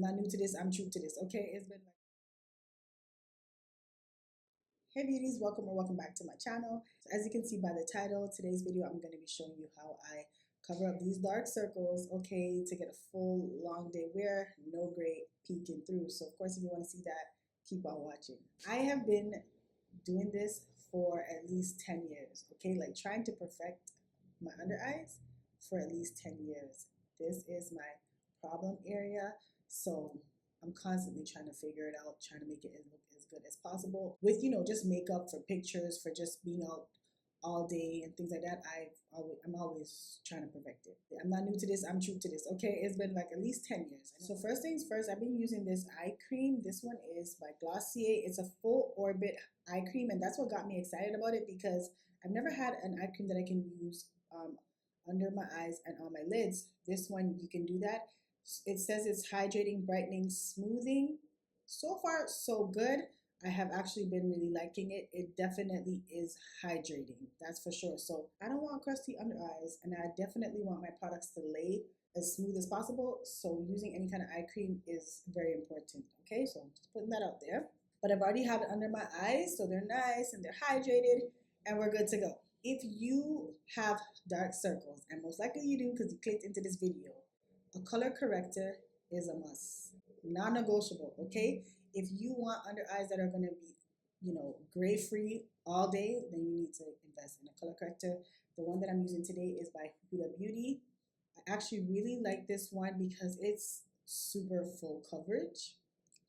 I'm not new to this, I'm true to this, okay? It's been like, hey beauties, welcome or welcome back to my channel. So as you can see by the title, today's video I'm going to be showing you how I cover up these dark circles, okay, to get a full long day wear, no gray peeking through. So of course if you want to see that, keep on watching. I have been doing this for at least 10 years, okay, like trying to perfect my under eyes for at least 10 years. This is my problem area, so I'm constantly trying to figure it out, trying to make it look as good as possible with, you know, just makeup for pictures, for just being out all day and things like that. I'm always trying to perfect it. I'm not new to this, I'm true to this, okay? It's been like at least 10 years. So first things first, I've been using this eye cream. This one is by Glossier. It's a full orbit eye cream, and that's what got me excited about it, because I've never had an eye cream that I can use under my eyes and on my lids. This one, you can do that. It says it's hydrating, brightening, smoothing. So far, so good. I have actually been really liking it. It definitely is hydrating, that's for sure. So I don't want crusty under eyes, and I definitely want my products to lay as smooth as possible. So using any kind of eye cream is very important, okay? So I'm just putting that out there. But I've already have it under my eyes, so they're nice and they're hydrated, and we're good to go. If you have dark circles, and most likely you do because you clicked into this video, a color corrector is a must, non-negotiable, okay? If you want under eyes that are going to be, you know, gray free all day, then you need to invest in a color corrector. The one that I'm using today is by Huda Beauty. I actually really like this one because it's super full coverage,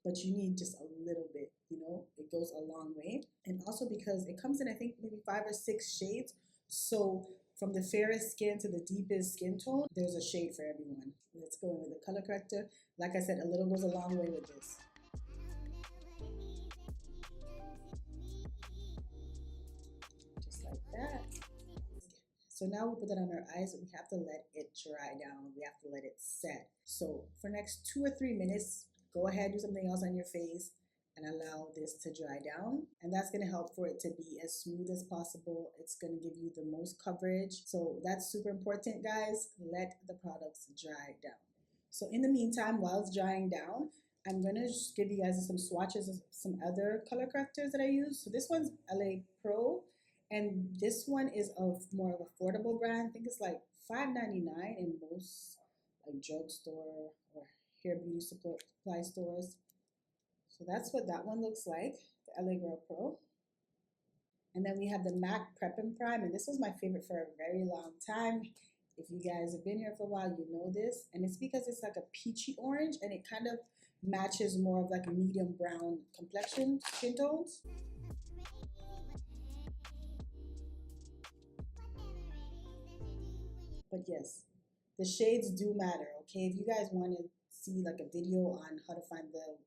but you need just a little bit, you know, it goes a long way. And also because it comes in, I think, maybe 5 or 6 shades. So from the fairest skin to the deepest skin tone, there's a shade for everyone. Let's go in with the color corrector. Like I said, a little goes a long way with this. Just like that. So now we put that on our eyes, we have to let it dry down. We have to let it set. So for the next 2 or 3 minutes, go ahead, do something else on your face and allow this to dry down. And that's gonna help for it to be as smooth as possible. It's gonna give you the most coverage. So that's super important, guys. Let the products dry down. So in the meantime, while it's drying down, I'm gonna just give you guys some swatches of some other color correctors that I use. So this one's LA Pro. And this one is of more of affordable brand. I think it's like $5.99 in most like drugstore or hair beauty supply stores. So that's what that one looks like, the LA Girl Pro. And then we have the MAC Prep and Prime, and this was my favorite for a very long time. If you guys have been here for a while, you know this. And it's because it's like a peachy orange, and it kind of matches more of like a medium brown complexion, skin tones. But yes, the shades do matter, okay? If you guys want to see like a video on how to find the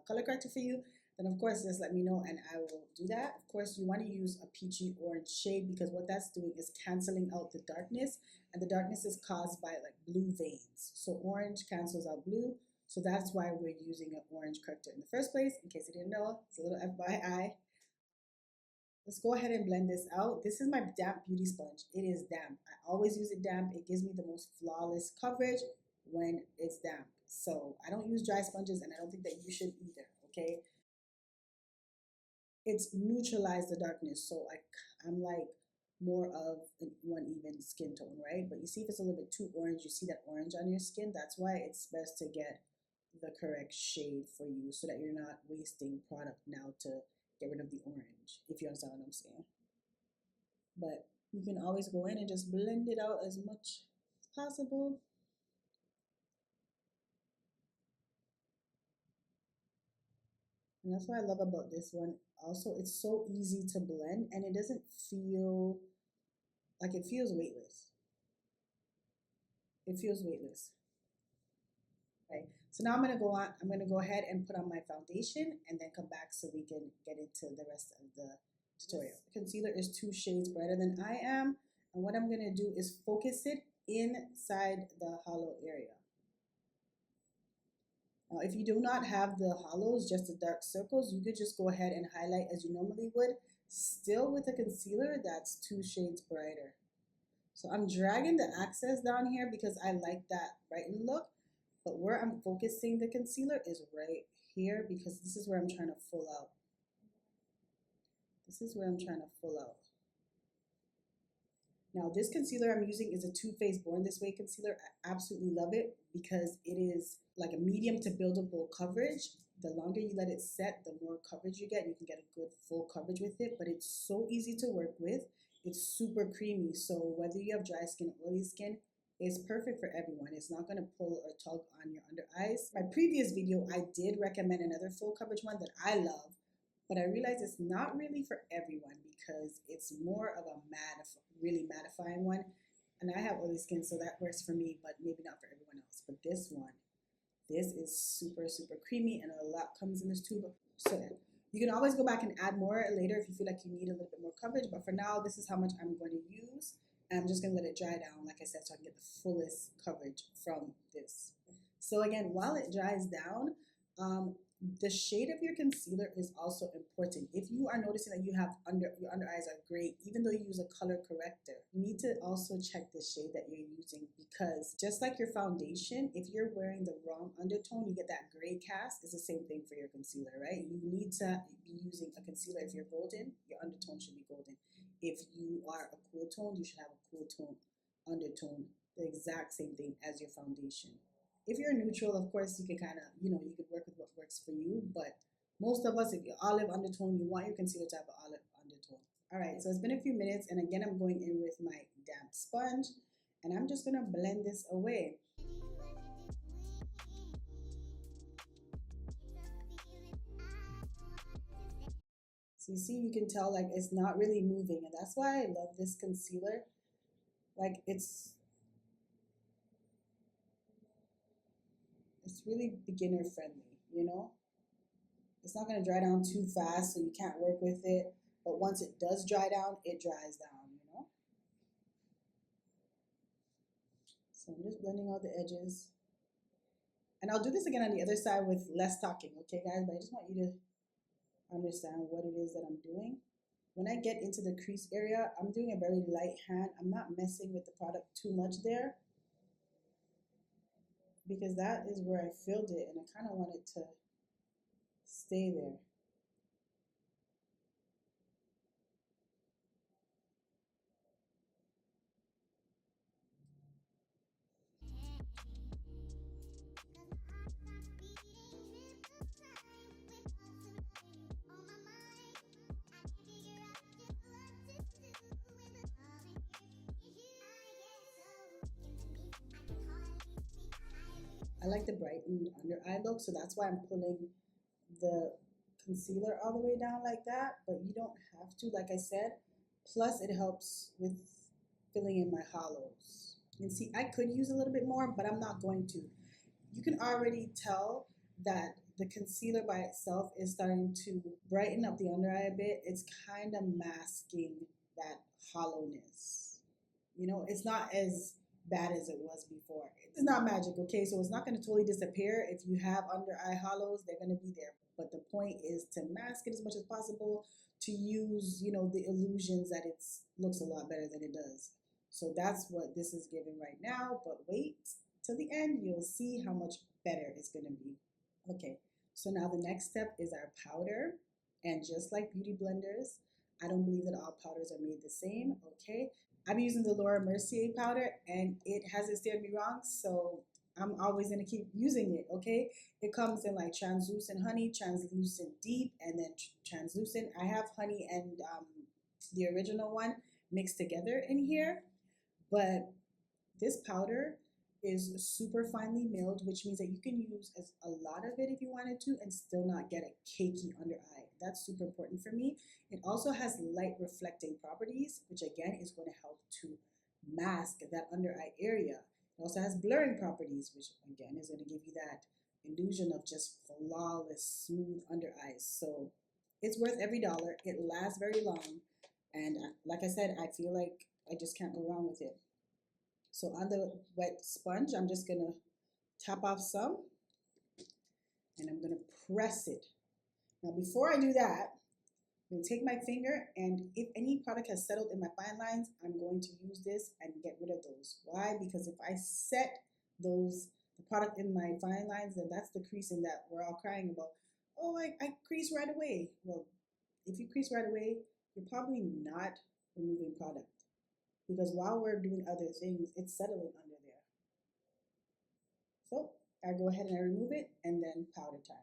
color corrector for you, then of course just let me know and I will do that. Of course, you want to use a peachy orange shade because what that's doing is canceling out the darkness, and the darkness is caused by like blue veins. So orange cancels out blue, so that's why we're using an orange corrector in the first place. In case you didn't know, it's a little FYI. Let's go ahead and blend this out. This is my damp beauty sponge. It is damp. I always use it damp. It gives me the most flawless coverage when it's damp. So I don't use dry sponges, and I don't think that you should either, okay? It's neutralized the darkness. So I'm like more of an uneven skin tone, right? But you see if it's a little bit too orange, you see that orange on your skin. That's why it's best to get the correct shade for you so that you're not wasting product now to get rid of the orange, if you understand what I'm saying. But you can always go in and just blend it out as much as possible. And that's what I love about this one. Also, it's so easy to blend, and it doesn't feel like, it feels weightless. It feels weightless. Okay, so now I'm gonna go ahead and put on my foundation and then come back so we can get into the rest of the tutorial. Concealer is 2 shades brighter than I am, and what I'm gonna do is focus it inside the hollow area. Now, if you do not have the hollows, just the dark circles, you could just go ahead and highlight as you normally would, still with a concealer that's 2 shades brighter. So I'm dragging the access down here because I like that brightened look, But where I'm focusing the concealer is right here, because this is where I'm trying to full out. This is where I'm trying to full out. Now, this concealer I'm using is a Too Faced Born This Way concealer. I absolutely love it because it is like a medium to buildable coverage. The longer you let it set, the more coverage you get. You can get a good full coverage with it, but it's so easy to work with. It's super creamy, so whether you have dry skin or oily skin, it's perfect for everyone. It's not going to pull or tug on your under eyes. My previous video, I did recommend another full coverage one that I love, but I realized it's not really for everyone because it's more of a really mattifying one. And I have oily skin, so that works for me, but maybe not for everyone else. But this one, this is super, super creamy, and a lot comes in this tube. So you can always go back and add more later if you feel like you need a little bit more coverage. But for now, this is how much I'm going to use. And I'm just going to let it dry down, like I said, so I can get the fullest coverage from this. So again, while it dries down, the shade of your concealer is also important. If you are noticing that your under eyes are gray, even though you use a color corrector, you need to also check the shade that you're using, because just like your foundation, if you're wearing the wrong undertone, you get that gray cast. It's the same thing for your concealer, right? You need to be using a concealer. If you're golden, your undertone should be golden. If you are a cool tone, you should have a cool tone undertone, the exact same thing as your foundation. If you're neutral, of course, you can kind of, you could work with what works for you. But most of us, if you're olive undertone, you want your concealer to have an olive undertone. All right, so it's been a few minutes, and again, I'm going in with my damp sponge, and I'm just going to blend this away. So you see, you can tell like it's not really moving, and that's why I love this concealer. Like it's really beginner friendly, It's not going to dry down too fast, so you can't work with it. But once it does dry down, it dries down, So I'm just blending all the edges. And I'll do this again on the other side with less talking, okay, guys? But I just want you to understand what it is that I'm doing. When I get into the crease area, I'm doing a very light hand. I'm not messing with the product too much there, because that is where I filled it, and I kind of want it to stay there. I like the brightened under eye look, so that's why I'm pulling the concealer all the way down like that, but you don't have to, like I said. Plus, it helps with filling in my hollows. And see, I could use a little bit more, but I'm not going to. You can already tell that the concealer by itself is starting to brighten up the under eye a bit. It's kind of masking that hollowness. It's not as bad as it was before. It's not magic, okay? So it's not going to totally disappear. If you have under eye hollows, they're going to be there. But the point is to mask it as much as possible, to use, the illusions that it looks a lot better than it does. So that's what this is giving right now. But wait till the end, you'll see how much better it's going to be. Okay, so now the next step is our powder. And just like beauty blenders, I don't believe that all powders are made the same, okay? I'm using the Laura Mercier powder, and it hasn't steered me wrong, so I'm always going to keep using it, okay? It comes in like translucent honey, translucent deep, and then translucent. I have honey and the original one mixed together in here, but this powder is super finely milled, which means that you can use a lot of it if you wanted to and still not get a cakey under eye. That's super important for me. It also has light reflecting properties, which again is going to help to mask that under eye area. It also has blurring properties, which again is going to give you that illusion of just flawless, smooth under eyes. So it's worth every dollar. It lasts very long. And like I said, I feel like I just can't go wrong with it. So on the wet sponge, I'm just going to tap off some, and I'm going to press it. Now, before I do that, I'm going to take my finger, and if any product has settled in my fine lines, I'm going to use this and get rid of those. Why? Because if I set those the product in my fine lines, then that's the creasing that we're all crying about. Oh, I crease right away. Well, if you crease right away, you're probably not removing product, because while we're doing other things, it's settling under there. So I go ahead and I remove it, and then powder time.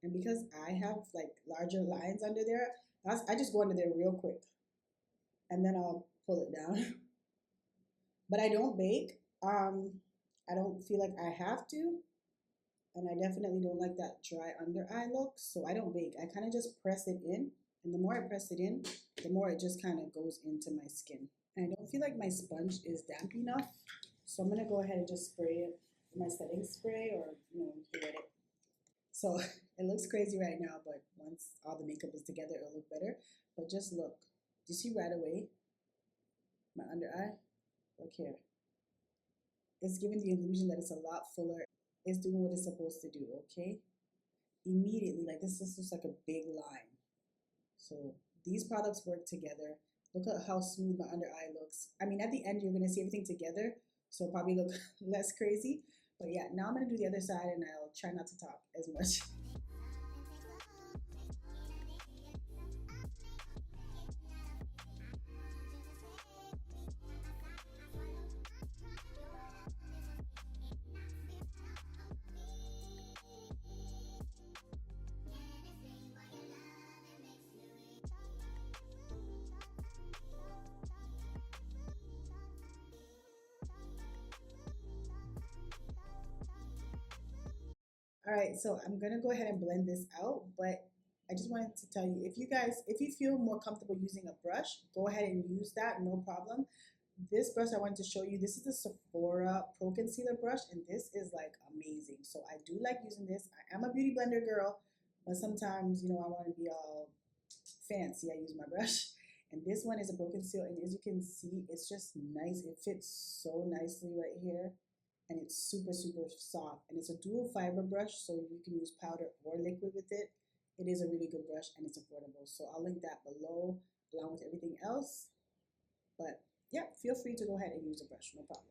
And because I have like larger lines under there, I just go under there real quick, and then I'll pull it down. But I don't bake. I don't feel like I have to, and I definitely don't like that dry under eye look, so I don't bake. I kind of just press it in, and the more I press it in, the more it just kind of goes into my skin. And I don't feel like my sponge is damp enough, so I'm gonna go ahead and just spray it with my setting spray, or you get it. So it looks crazy right now, but once all the makeup is together, it'll look better. But just look, do you see right away my under eye? Look here. It's giving the illusion that it's a lot fuller. It's doing what it's supposed to do, okay? Immediately, like this is just like a big line. So these products work together. Look at how smooth my under eye looks. I mean, at the end, you're gonna see everything together, so it'll probably look less crazy. But yeah, now I'm gonna do the other side, and I'll try not to talk as much. All right, so I'm gonna go ahead and blend this out, but I just wanted to tell you, if you feel more comfortable using a brush, go ahead and use that, no problem. This brush I wanted to show you, this is the Sephora Pro Concealer brush, and this is like amazing. So I do like using this. I am a beauty blender girl, but sometimes, I want to be all fancy. I use my brush. And this one is a Pro Conceal, and as you can see, it's just nice. It fits so nicely right here, and it's super, super soft. And it's a dual fiber brush, so you can use powder or liquid with it. It is a really good brush, and it's affordable. So I'll link that below along with everything else. But yeah, feel free to go ahead and use a brush, no problem.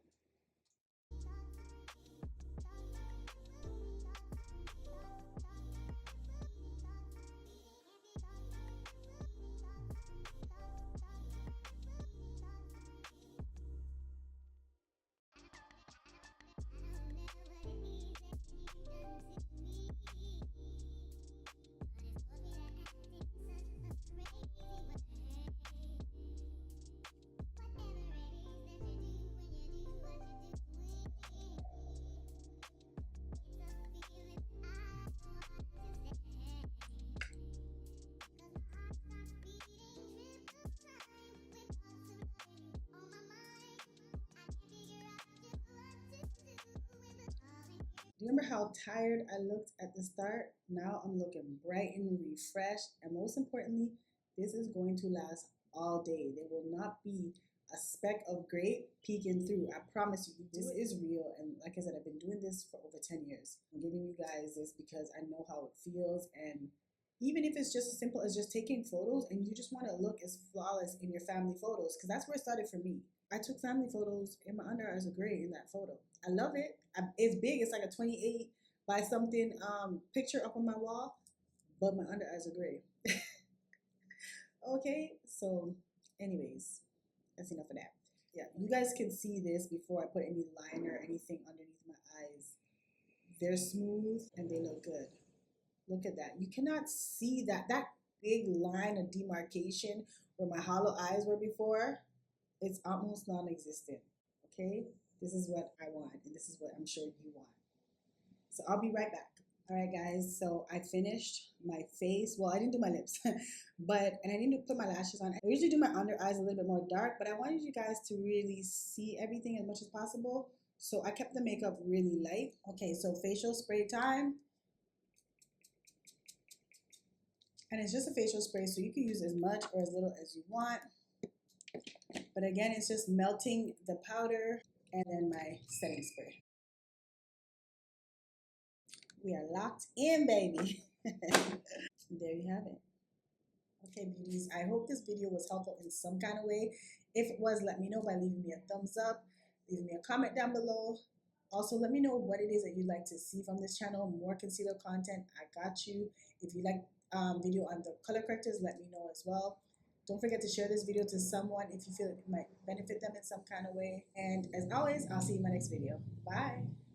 Do you remember how tired I looked at the start? Now I'm looking bright and refreshed. And most importantly, this is going to last all day. There will not be a speck of gray peeking through. I promise you, this is real. And like I said, I've been doing this for over 10 years. I'm giving you guys this because I know how it feels. And even if it's just as simple as just taking photos and you just want to look as flawless in your family photos, because that's where it started for me. I took family photos and my under eyes are gray in that photo. I love it. It's big. It's like a 28 by something picture up on my wall, but my under eyes are gray. Okay, so anyways, that's enough of that. Yeah, you guys can see this before I put any liner or anything underneath my eyes. They're smooth and they look good. Look at that. You cannot see that big line of demarcation where my hollow eyes were before. It's almost non-existent. Okay, this is what I want, and this is what I'm sure you want. So I'll be right back. All right, guys, so I finished my face. Well, I didn't do my lips, and I didn't put my lashes on. I usually do my under eyes a little bit more dark, but I wanted you guys to really see everything as much as possible. So I kept the makeup really light. Okay, so facial spray time. And it's just a facial spray, so you can use as much or as little as you want. But again, it's just melting the powder and then my setting spray. We are locked in, baby. There you have it. Okay, beauties, I hope this video was helpful in some kind of way. If it was, let me know by leaving me a thumbs up, leaving me a comment down below. Also, let me know what it is that you'd like to see from this channel. More concealer content, I got you. If you like video on the color correctors, let me know as well. Don't forget to share this video to someone if you feel it might benefit them in some kind of way. And as always, I'll see you in my next video. Bye.